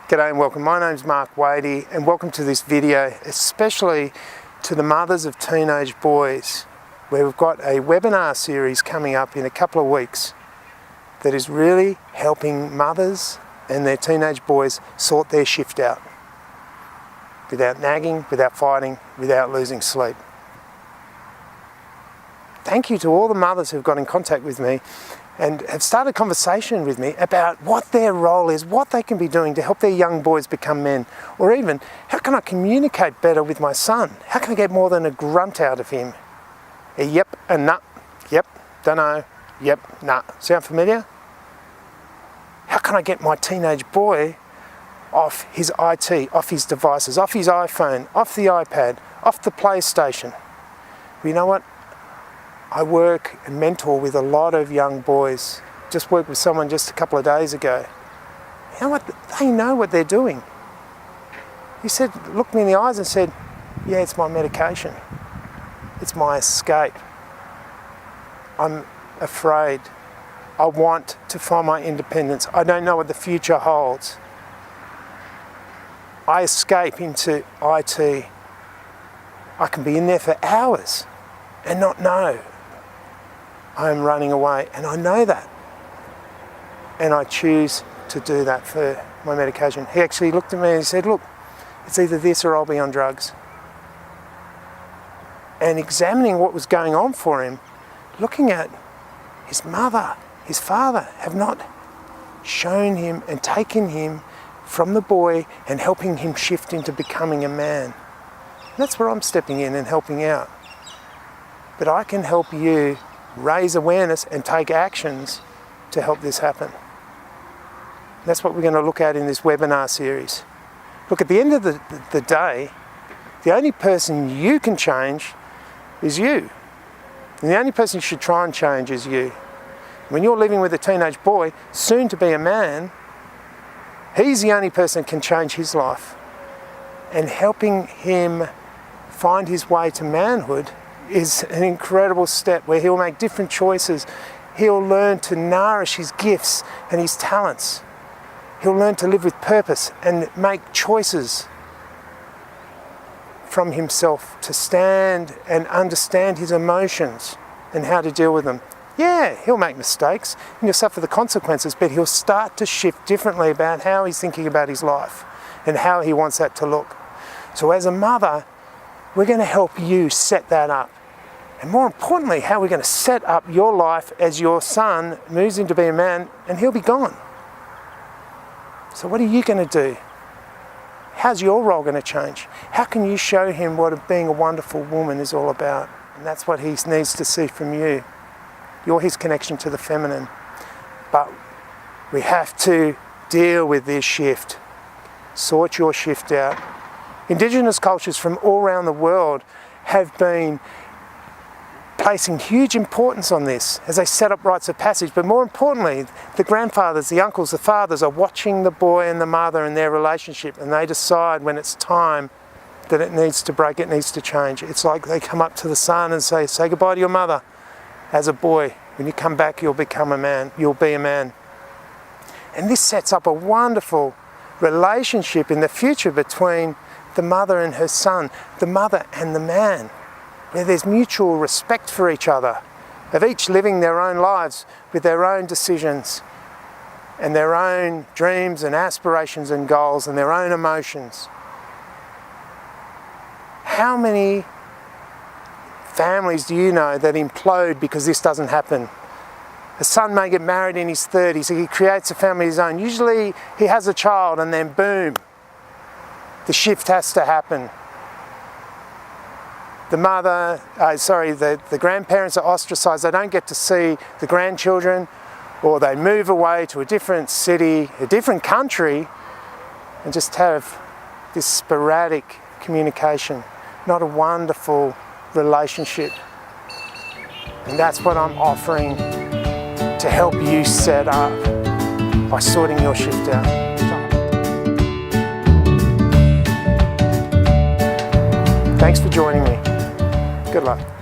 G'day and welcome. My name's Mark Wadey and welcome to this video, especially to the mothers of teenage boys, where we've got a webinar series coming up in a couple of weeks that is really helping mothers and their teenage boys sort their shift out without nagging, without fighting, without losing sleep. Thank you to all the mothers who've got in contact with me and have started a conversation with me about what their role is, what they can be doing to help their young boys become men, or even how can I communicate better with my son? How can I get more than a grunt out of him? A yep and nah, yep, don't know, yep, nah. Sound familiar? How can I get my teenage boy off his IT, off his devices, off his iPhone, off the iPad, off the PlayStation? Well, you know what? I work and mentor with a lot of young boys. Just worked with someone just a couple of days ago. You know what? They know what they're doing. He said, looked me in the eyes and said, yeah, it's my medication. It's my escape. I'm afraid. I want to find my independence. I don't know what the future holds. I escape into IT. I can be in there for hours and not know I'm running away, and I know that. And I choose to do that for my medication. He actually looked at me and he said, look, it's either this or I'll be on drugs. And examining what was going on for him, looking at his mother, his father have not shown him and taken him from the boy and helping him shift into becoming a man. And that's where I'm stepping in and helping out. But I can help you raise awareness and take actions to help this happen. That's what we're going to look at in this webinar series. Look, at the end of the day, the only person you can change is you. And the only person you should try and change is you. When you're living with a teenage boy, soon to be a man, he's the only person that can change his life. And helping him find his way to manhood is an incredible step where he'll make different choices. He'll learn to nourish his gifts and his talents. He'll learn to live with purpose and make choices from himself, to stand and understand his emotions and how to deal with them. Yeah, he'll make mistakes and he'll suffer the consequences, but he'll start to shift differently about how he's thinking about his life and how he wants that to look. So as a mother, we're going to help you set that up. And more importantly, how we're going to set up your life as your son moves into being a man and he'll be gone. So what are you going to do? How's your role going to change? How can you show him what being a wonderful woman is all about? And that's what he needs to see from you. You're his connection to the feminine. But we have to deal with this shift. Sort your shift out. Indigenous cultures from all around the world have been placing huge importance on this as they set up rites of passage. But more importantly, the grandfathers, the uncles, the fathers are watching the boy and the mother and their relationship, and they decide when it's time that it needs to break, it needs to change. It's like they come up to the son and say goodbye to your mother. As a boy, when you come back, you'll become a man. You'll be a man. And this sets up a wonderful relationship in the future between the mother and her son, the mother and the man, where there's mutual respect for each other, of each living their own lives with their own decisions and their own dreams and aspirations and goals and their own emotions. How many families do you know that implode because this doesn't happen? A son may get married in his 30s, he creates a family of his own. Usually he has a child and then boom, the shift has to happen. The grandparents are ostracized. They don't get to see the grandchildren, or they move away to a different city, a different country, and just have this sporadic communication. Not a wonderful relationship. And that's what I'm offering to help you set up by sorting your shift out. Thanks for joining me. Good luck.